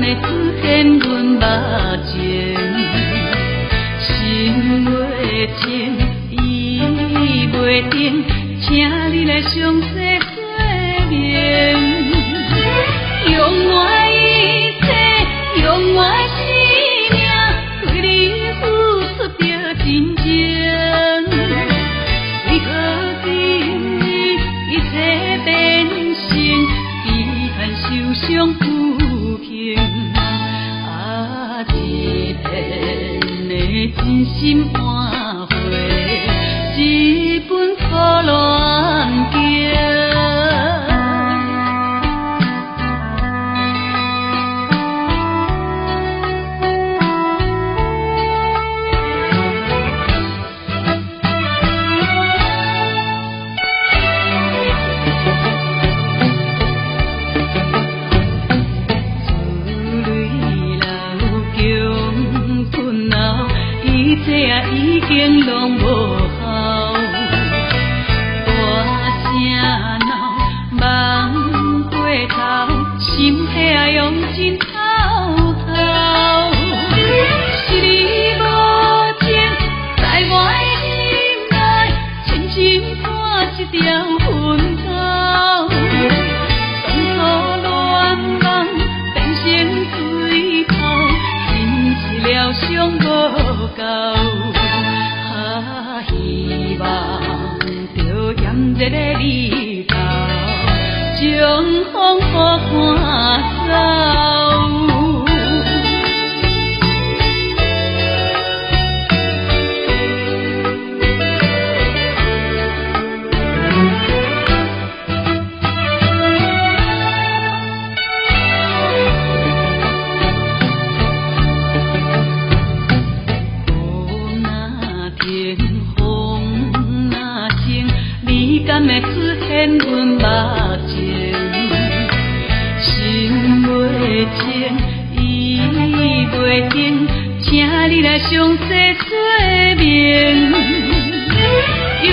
会出现阮目前，心袂静，意袂定，请你来详细说明。用我一切，用我生命，对你付出着真情。为何今日一切变成遗憾、受伤、不幸？啊，一片的真心换回一本苦恋经。一切啊已经拢无效，大声闹，梦过头，心血啊用尽滔滔。是你无情，在我的心内，深深看一条痕草。当初恋梦变成水泡，真是疗伤无够。希望着炎热的日头，将风雨赶走。敢会出现阮目前，心袂静，意袂定，请你来详细说明。用